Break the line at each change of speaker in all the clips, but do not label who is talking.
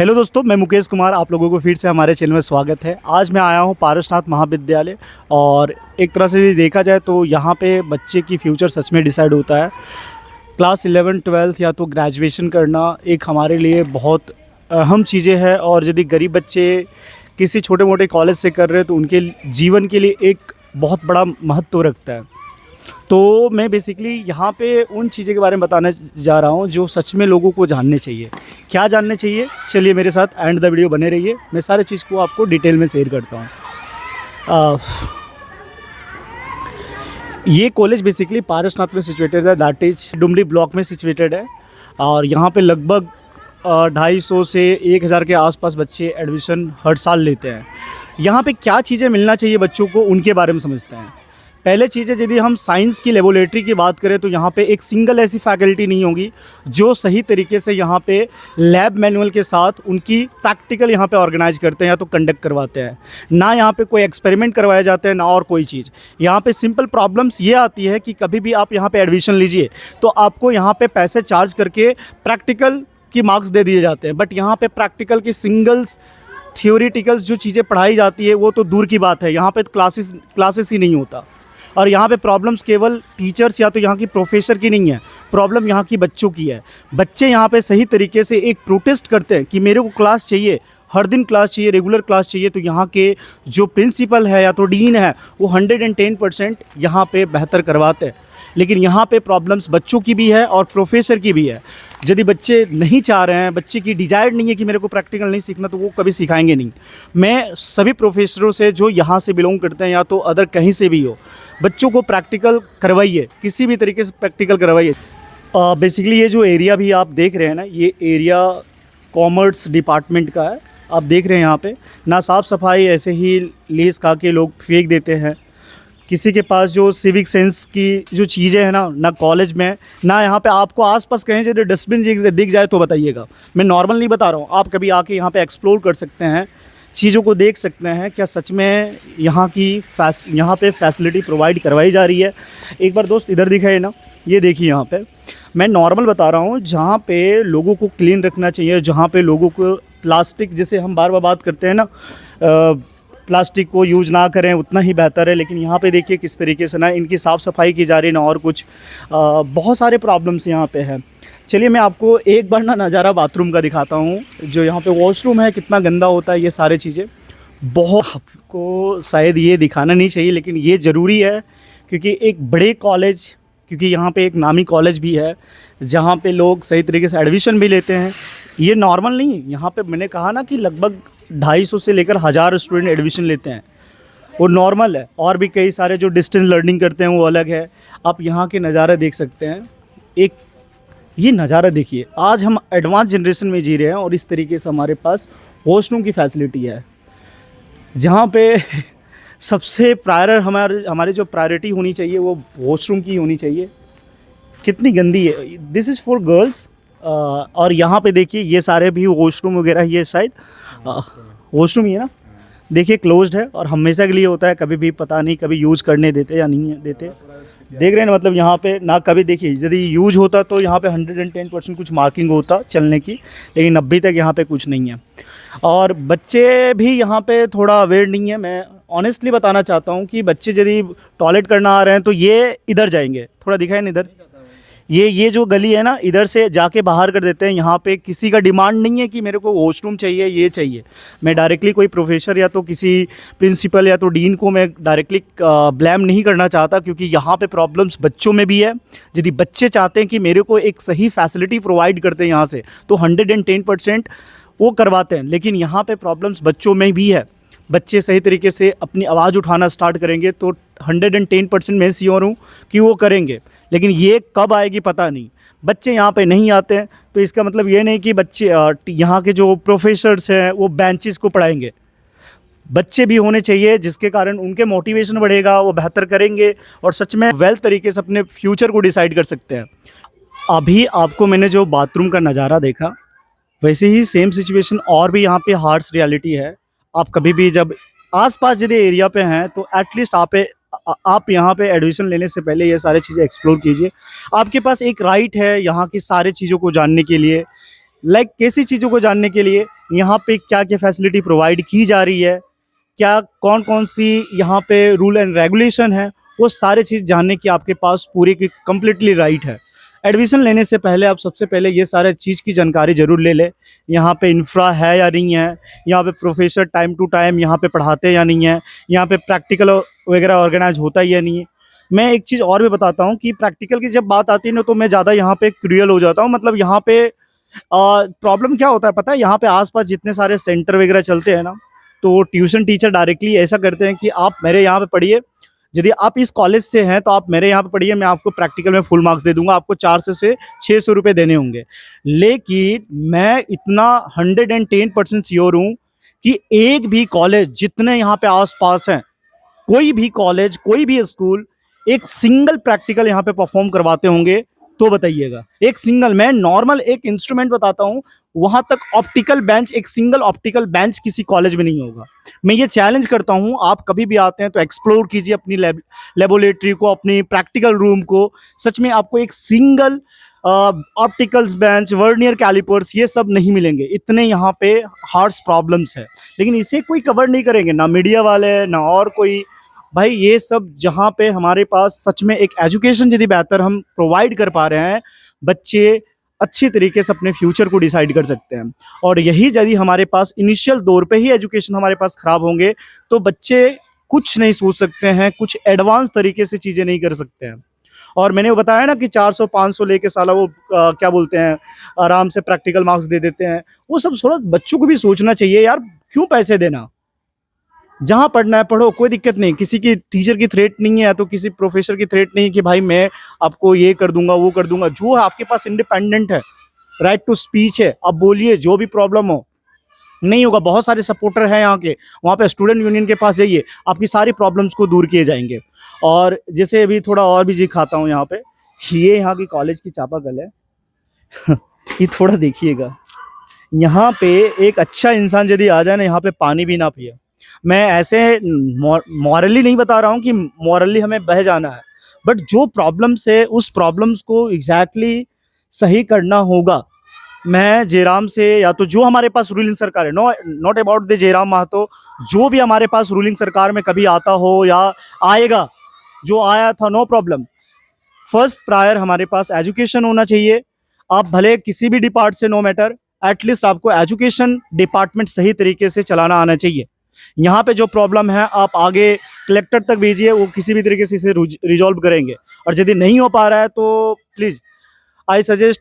Hello दोस्तों, मैं मुकेश कुमार। आप लोगों को फिर से हमारे चैनल में स्वागत है। आज मैं आया हूँ पारसनाथ महाविद्यालय और एक तरह से देखा जाए तो यहाँ पे बच्चे की फ्यूचर सच में डिसाइड होता है। क्लास 11-12 या तो ग्रेजुएशन करना एक हमारे लिए बहुत अहम चीज़ें हैं, और यदि गरीब बच्चे किसी छोटे मोटे कॉलेज से कर रहे हैं तो उनके जीवन के लिए एक बहुत बड़ा महत्व रखता है। तो मैं बेसिकली यहाँ पे उन चीज़ों के बारे में बताने जा रहा हूँ जो सच में लोगों को जानने चाहिए। क्या जानने चाहिए, चलिए मेरे साथ एंड द वीडियो बने रहिए। मैं सारे चीज़ को आपको डिटेल में शेयर करता हूँ। ये कॉलेज बेसिकली पारसनाथ में सिचुएटेड है, दैट इज डुमरी ब्लॉक में सिचुएटेड है। और यहाँ पे लगभग 250 से 1000 के आसपास बच्चे एडमिशन हर साल लेते हैं। यहाँ पे क्या चीज़ें मिलना चाहिए बच्चों को, उनके बारे में समझते हैं। पहले चीज़ है, यदि हम साइंस की लेबोरेटरी की बात करें तो यहाँ पे एक सिंगल ऐसी फैकल्टी नहीं होगी जो सही तरीके से यहाँ पे लैब मैनुअल के साथ उनकी प्रैक्टिकल यहाँ पे ऑर्गेनाइज करते हैं या तो कंडक्ट करवाते हैं। ना यहाँ पे कोई एक्सपेरिमेंट करवाए जाते हैं, ना और कोई चीज़। यहाँ पे सिंपल प्रॉब्लम्स ये आती है कि कभी भी आप यहाँ पे एडमिशन लीजिए तो आपको यहाँ पे पैसे चार्ज करके प्रैक्टिकल की मार्क्स दे दिए जाते हैं। बट यहाँ पे प्रैक्टिकल की सिंगल्स थियोरिटिकल्स जो चीज़ें पढ़ाई जाती है वो तो दूर की बात है, यहाँ पे क्लासेस ही नहीं होता। और यहाँ पे प्रॉब्लम्स केवल टीचर्स या तो यहाँ की प्रोफेसर की नहीं है, प्रॉब्लम यहाँ की बच्चों की है। बच्चे यहाँ पे सही तरीके से एक प्रोटेस्ट करते हैं कि मेरे को क्लास चाहिए, हर दिन क्लास चाहिए, रेगुलर क्लास चाहिए। तो यहाँ के जो प्रिंसिपल है या तो डीन है वो 110% यहाँ पे बेहतर करवाते हैं। लेकिन यहाँ पे प्रॉब्लम्स बच्चों की भी है और प्रोफेसर की भी है। यदि बच्चे नहीं चाह रहे हैं, बच्चे की डिज़ायर नहीं है कि मेरे को प्रैक्टिकल नहीं सीखना, तो वो कभी सिखाएंगे नहीं। मैं सभी प्रोफेसरों से जो यहाँ से बिलोंग करते हैं या तो अदर कहीं से भी हो, बच्चों को प्रैक्टिकल करवाइए, किसी भी तरीके से प्रैक्टिकल करवाइए। बेसिकली ये जो एरिया भी आप देख रहे हैं ना, ये एरिया कॉमर्स डिपार्टमेंट का है। आप देख रहे हैं यहाँ पे ना साफ़ सफाई, ऐसे ही लेस खा के लोग फेंक देते हैं। किसी के पास जो सिविक सेंस की जो चीज़ें हैं ना कॉलेज में, ना यहाँ पे आपको आसपास कहीं से डस्टबिन दिख जाए तो बताइएगा। मैं नॉर्मल नहीं बता रहा हूँ, आप कभी आके यहाँ पे एक्सप्लोर कर सकते हैं, चीज़ों को देख सकते हैं क्या सच में यहाँ पे फैसिलिटी प्रोवाइड करवाई जा रही है। एक बार दोस्त इधर दिखाए ना, ये देखिए यहाँ पे मैं नॉर्मल बता रहा हूँ, जहाँ पे लोगों को क्लीन रखना चाहिए, जहाँ पे लोगों को प्लास्टिक, जैसे हम बार बार बात करते हैं ना, प्लास्टिक को यूज़ ना करें उतना ही बेहतर है। लेकिन यहाँ पे देखिए किस तरीके से ना इनकी साफ़ सफाई की जा रही है, ना और कुछ। बहुत सारे प्रॉब्लम्स यहाँ पे हैं। चलिए मैं आपको एक बार ना नज़ारा बाथरूम का दिखाता हूँ। जो यहाँ पे वॉशरूम है कितना गंदा होता है, ये सारी चीज़ें बहुत, आपको शायद ये दिखाना नहीं चाहिए लेकिन ये ज़रूरी है, क्योंकि एक बड़े कॉलेज, क्योंकि यहाँ पे एक नामी कॉलेज भी है जहाँ पे लोग सही तरीके से एडमिशन भी लेते हैं। ये नॉर्मल नहीं, यहाँ पे मैंने कहा ना कि लगभग 250 से लेकर 1000 स्टूडेंट एडमिशन लेते हैं, वो नॉर्मल है। और भी कई सारे जो डिस्टेंस लर्निंग करते हैं वो अलग है। आप यहाँ के नज़ारे देख सकते हैं। एक ये नज़ारा देखिए, आज हम एडवांस जनरेशन में जी रहे हैं और इस तरीके से हमारे पास वॉशरूम की फैसिलिटी है, जहाँ पे सबसे हमारे जो प्रायोरिटी होनी चाहिए वो वॉशरूम की होनी चाहिए। कितनी गंदी है, दिस इज़ फॉर गर्ल्स। और यहाँ पे देखिए ये सारे भी वॉशरूम वगैरह, ये शायद वॉशरूम ही है ना, देखिए क्लोज्ड है और हमेशा के लिए होता है, कभी भी पता नहीं कभी यूज़ करने देते या नहीं देते। देख रहे हैं ना, मतलब यहाँ पे ना कभी देखिए यदि यूज होता तो यहाँ पे 110% कुछ मार्किंग होता चलने की, लेकिन अभी तक यहाँ पे कुछ नहीं है। और बच्चे भी यहाँ पे थोड़ा अवेयर नहीं है। मैं ऑनेस्टली बताना चाहता हूँ कि बच्चे यदि टॉयलेट करना आ रहे हैं तो ये इधर जाएंगे, थोड़ा दिखाए ना इधर, ये जो गली है ना, इधर से जाके बाहर कर देते हैं। यहाँ पे किसी का डिमांड नहीं है कि मेरे को वॉशरूम चाहिए, ये चाहिए। मैं डायरेक्टली कोई प्रोफेसर या तो किसी प्रिंसिपल या तो डीन को मैं डायरेक्टली ब्लेम नहीं करना चाहता, क्योंकि यहाँ पे प्रॉब्लम्स बच्चों में भी है। यदि बच्चे चाहते हैं कि मेरे को एक सही फैसिलिटी प्रोवाइड करते हैं यहाँ से, तो 110% वो करवाते हैं। लेकिन यहाँ पे प्रॉब्लम्स बच्चों में भी है। बच्चे सही तरीके से अपनी आवाज़ उठाना स्टार्ट करेंगे तो 110% मैं श्योर हूँ कि वो करेंगे। लेकिन ये कब आएगी पता नहीं। बच्चे यहाँ पे नहीं आते हैं तो इसका मतलब ये नहीं कि बच्चे यहाँ के जो प्रोफेसर्स हैं वो बेंचेस को पढ़ाएंगे। बच्चे भी होने चाहिए जिसके कारण उनके मोटिवेशन बढ़ेगा, वो बेहतर करेंगे और सच में वेल तरीके से अपने फ्यूचर को डिसाइड कर सकते हैं। अभी आपको मैंने जो बाथरूम का नज़ारा देखा, वैसे ही सेम सिचुएशन और भी यहाँ पे हार्श रियलिटी है। आप कभी भी जब आसपास यदि एरिया पे हैं तो एटलीस्ट आप यहाँ पे एडमिशन लेने से पहले ये सारी चीज़ें एक्सप्लोर कीजिए। आपके पास एक राइट है यहाँ की सारी चीज़ों को जानने के लिए। लाइक कैसी चीज़ों को जानने के लिए यहाँ पे क्या क्या फैसिलिटी प्रोवाइड की जा रही है, क्या कौन कौन सी यहाँ पे रूल एंड रेगुलेशन है, वो सारे चीज़ जानने की आपके पास पूरी की कम्प्लीटली राइट है। एडमिशन लेने से पहले आप सबसे पहले ये सारे चीज़ की जानकारी ज़रूर ले लें। यहाँ पे इंफ्रा है या नहीं है, यहाँ पे प्रोफेसर टाइम टू टाइम यहाँ पे पढ़ाते हैं या नहीं है, यहाँ पे प्रैक्टिकल वगैरह ऑर्गेनाइज होता है या नहीं है। मैं एक चीज़ और भी बताता हूँ कि प्रैक्टिकल की जब बात आती है ना, तो मैं ज़्यादा यहाँ पे क्रूअल हो जाता हूँ। मतलब यहाँ पे प्रॉब्लम क्या होता है पता है, यहाँ पे आसपास जितने सारे सेंटर वगैरह चलते हैं ना, तो ट्यूशन टीचर डायरेक्टली ऐसा करते हैं कि आप मेरे यहाँ पे पढ़िए, यदि आप इस कॉलेज से हैं तो आप मेरे यहाँ पे पढ़िए, मैं आपको प्रैक्टिकल में फुल मार्क्स दे दूंगा, आपको 400 से 600 रुपये देने होंगे। लेकिन मैं इतना 110% श्योर हूँ कि एक भी कॉलेज जितने यहाँ पे आसपास हैं, कोई भी कॉलेज कोई भी स्कूल एक सिंगल प्रैक्टिकल यहाँ पे परफॉर्म करवाते होंगे तो बताइएगा। एक सिंगल, मैं नॉर्मल एक इंस्ट्रूमेंट बताता हूँ, वहां तक ऑप्टिकल बेंच, एक सिंगल ऑप्टिकल बेंच किसी कॉलेज में नहीं होगा। मैं ये चैलेंज करता हूँ, आप कभी भी आते हैं तो एक्सप्लोर कीजिए अपनी लेबोरेटरी को, अपनी प्रैक्टिकल रूम को। सच में आपको एक single opticals bench, vernier callipers, ये सब नहीं मिलेंगे। इतने यहाँ पे हार्ड्स प्रॉब्लम्स है, लेकिन इसे कोई कवर नहीं करेंगे, ना मीडिया वाले ना और कोई। भाई ये सब जहाँ पे हमारे पास सच में एक एजुकेशन यदि बेहतर हम प्रोवाइड कर पा रहे हैं, बच्चे अच्छी तरीके से अपने फ्यूचर को डिसाइड कर सकते हैं। और यही यदि हमारे पास इनिशियल दौर पे ही एजुकेशन हमारे पास ख़राब होंगे तो बच्चे कुछ नहीं सोच सकते हैं, कुछ एडवांस तरीके से चीज़ें नहीं कर सकते हैं। और मैंने वो बताया ना कि 400-500 लेके साला वो क्या बोलते हैं, आराम से प्रैक्टिकल मार्क्स दे देते हैं। वो सब थोड़ा बच्चों को भी सोचना चाहिए यार, क्यों पैसे देना, जहाँ पढ़ना है पढ़ो, कोई दिक्कत नहीं। किसी की टीचर की थ्रेट नहीं है तो किसी प्रोफेसर की थ्रेट नहीं कि भाई मैं आपको ये कर दूंगा वो कर दूंगा। जो है आपके पास इंडिपेंडेंट है, राइट टू स्पीच है, आप बोलिए जो भी प्रॉब्लम हो। नहीं होगा, बहुत सारे सपोर्टर हैं यहाँ के, वहाँ पे स्टूडेंट यूनियन के पास जाइए, आपकी सारी प्रॉब्लम्स को दूर किए जाएंगे। और जैसे अभी थोड़ा और भी दिखाता हूँ यहाँ पे, ये यहाँ की कॉलेज की चापाकल है ये थोड़ा देखिएगा। यहाँ पे एक अच्छा इंसान यदि आ जाए ना, यहाँ पे पानी भी ना पिए, मैं ऐसे मॉरली नहीं बता रहा हूँ कि मॉरली हमें बह जाना है, बट जो प्रॉब्लम्स है उस प्रॉब्लम्स को एग्जैक्टली सही करना होगा। मैं जयराम से, या तो जो हमारे पास रूलिंग सरकार है, not about the Jairam Mahato, जो भी हमारे पास रूलिंग सरकार में कभी आता हो या आएगा, जो आया था नो प्रॉब्लम, फर्स्ट प्रायर हमारे पास एजुकेशन होना चाहिए। आप भले किसी भी डिपार्ट से, नो मैटर, एटलीस्ट आपको एजुकेशन डिपार्टमेंट सही तरीके से चलाना आना चाहिए। यहाँ पे जो प्रॉब्लम है आप आगे कलेक्टर तक भेजिए, वो किसी भी तरीके से इसे रिजॉल्व करेंगे। और यदि नहीं हो पा रहा है तो प्लीज़ आई सजेस्ट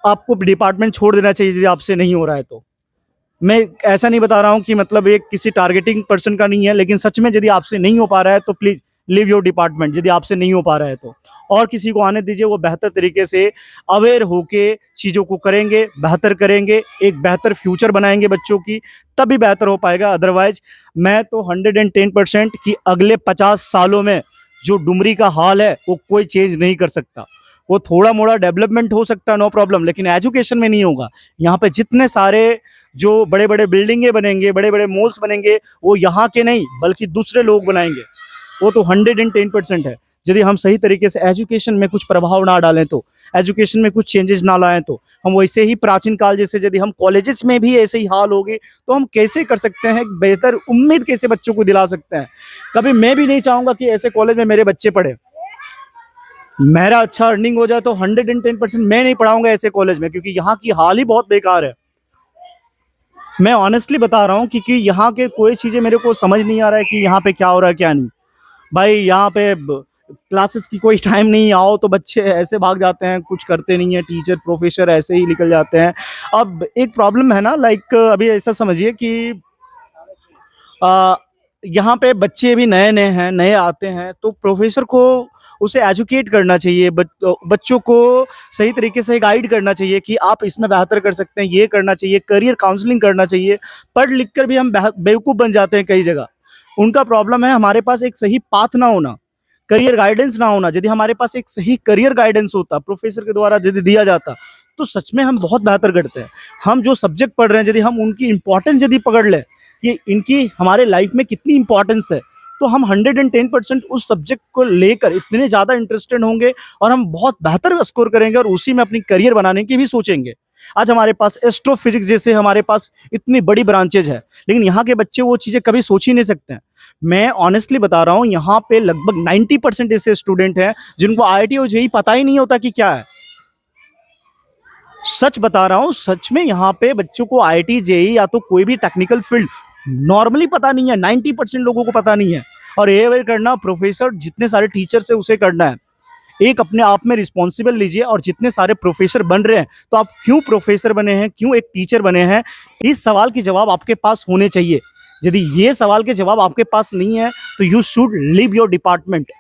आपको डिपार्टमेंट छोड़ देना चाहिए यदि आपसे नहीं हो रहा है तो। मैं ऐसा नहीं बता रहा हूँ कि मतलब ये किसी टारगेटिंग पर्सन का नहीं है, लेकिन सच में यदि आपसे नहीं हो पा रहा है तो प्लीज़ लीव योर डिपार्टमेंट। यदि आपसे नहीं हो पा रहा है तो और किसी को आने दीजिए, वो बेहतर तरीके से अवेयर होके चीज़ों को करेंगे, बेहतर करेंगे, एक बेहतर फ्यूचर बनाएंगे बच्चों की, तभी बेहतर हो पाएगा। अदरवाइज मैं तो 110% कि अगले 50 सालों में जो डुमरी का हाल है वो कोई चेंज नहीं कर सकता। वो थोड़ा मोड़ा डेवलपमेंट हो सकता है, नो प्रॉब्लम, लेकिन एजुकेशन में नहीं होगा। यहाँ पे जितने सारे जो बड़े बड़े बिल्डिंगें बनेंगे, बड़े बड़े मॉल्स बनेंगे, वो यहाँ के नहीं बल्कि दूसरे लोग बनाएंगे। वो तो 110% है। यदि हम सही तरीके से एजुकेशन में कुछ प्रभाव ना डालें तो, एजुकेशन में कुछ चेंजेस ना लाएं तो, हम वैसे ही प्राचीन काल जैसे यदि हम कॉलेजेस में भी ऐसे ही हाल होगी तो हम कैसे कर सकते हैं, बेहतर उम्मीद कैसे बच्चों को दिला सकते हैं। कभी मैं भी नहीं चाहूँगा कि ऐसे कॉलेज में मेरे बच्चे पढ़े। मेरा अच्छा अर्निंग हो जाए तो 110% मैं नहीं पढ़ाऊंगा ऐसे कॉलेज में, क्योंकि यहाँ की हाल ही बहुत बेकार है। मैं ऑनेस्टली बता रहा हूँ, क्योंकि यहाँ के कोई चीज़ें मेरे को समझ नहीं आ रहा है कि यहाँ पे क्या हो रहा है क्या नहीं। भाई यहाँ पे क्लासेस की कोई टाइम नहीं, आओ तो बच्चे ऐसे भाग जाते हैं, कुछ करते नहीं है, टीचर प्रोफेसर ऐसे ही निकल जाते हैं। अब एक प्रॉब्लम है ना, लाइक अभी ऐसा समझिए कि यहाँ पे बच्चे भी नए नए हैं, नए आते हैं, तो प्रोफेसर को उसे एजुकेट करना चाहिए, बच्चों को सही तरीके से गाइड करना चाहिए कि आप इसमें बेहतर कर सकते हैं, ये करना चाहिए, करियर काउंसलिंग करना चाहिए। पढ़ लिख कर भी हम बेवकूफ़ बन जाते हैं कई जगह। उनका प्रॉब्लम है हमारे पास एक सही पाथ ना होना, करियर गाइडेंस ना होना। यदि हमारे पास एक सही करियर गाइडेंस होता, प्रोफेसर के द्वारा यदि दिया जाता, तो सच में हम बहुत बेहतर करते हैं। हम जो सब्जेक्ट पढ़ रहे हैं, यदि हम उनकी इंपॉर्टेंस यदि पकड़ लें कि इनकी हमारे लाइफ में कितनी इंपॉर्टेंस है, तो हम 110% उस सब्जेक्ट को लेकर इतने ज़्यादा इंटरेस्टेड होंगे और हम बहुत बेहतर स्कोर करेंगे और उसी में अपनी करियर बनाने की भी सोचेंगे। आज हमारे पास एस्ट्रोफिजिक्स जैसे हमारे पास इतनी बड़ी ब्रांचेज है, लेकिन यहाँ के बच्चे वो चीज़ें कभी सोच ही नहीं सकते हैं। मैं ऑनेस्टली बता रहा हूँ, यहाँ पे लगभग 90% ऐसे स्टूडेंट हैं जिनको आईआईटी और जेईई पता ही नहीं होता कि क्या है। सच बता रहा हूँ, सच में यहाँ पे बच्चों को आईआईटी जेईई या तो कोई भी टेक्निकल फील्ड नॉर्मली पता नहीं है, 90% लोगों को पता नहीं है। और ये करना प्रोफेसर जितने सारे टीचर से उसे करना है। एक अपने आप में रिस्पॉन्सिबल लीजिए, और जितने सारे प्रोफेसर बन रहे हैं, तो आप क्यों प्रोफेसर बने हैं, क्यों एक टीचर बने हैं, इस सवाल के जवाब आपके पास होने चाहिए। यदि ये सवाल के जवाब आपके पास नहीं है तो you should leave your department.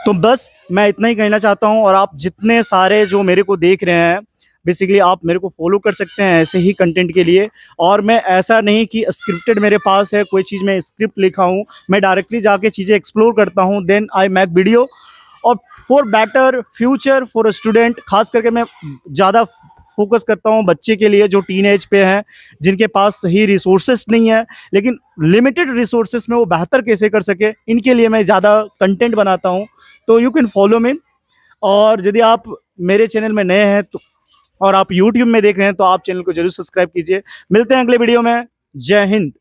तो बस मैं इतना ही कहना चाहता हूँ। और आप जितने सारे जो मेरे को देख रहे हैं, बेसिकली आप मेरे को फॉलो कर सकते हैं ऐसे ही कंटेंट के लिए। और मैं ऐसा नहीं कि स्क्रिप्टेड मेरे पास है कोई चीज़, मैं स्क्रिप्ट लिखा हूँ, मैं डायरेक्टली जाके चीज़ें एक्सप्लोर करता हूँ, देन आई मेक वीडियो। और for better future for student, खास करके मैं ज़्यादा फोकस करता हूँ बच्चे के लिए जो टीन एज पे हैं, जिनके पास सही रिसोर्सेस नहीं है, लेकिन लिमिटेड रिसोर्सेस में वो बेहतर कैसे कर सके, इनके लिए मैं ज़्यादा कंटेंट बनाता हूँ। तो यू कैन फॉलो मी। और यदि आप मेरे चैनल में नए हैं तो, और आप यूट्यूब में देख रहे हैं, तो आप चैनल को जरूर सब्सक्राइब कीजिए। मिलते हैं अगले वीडियो में। जय हिंद।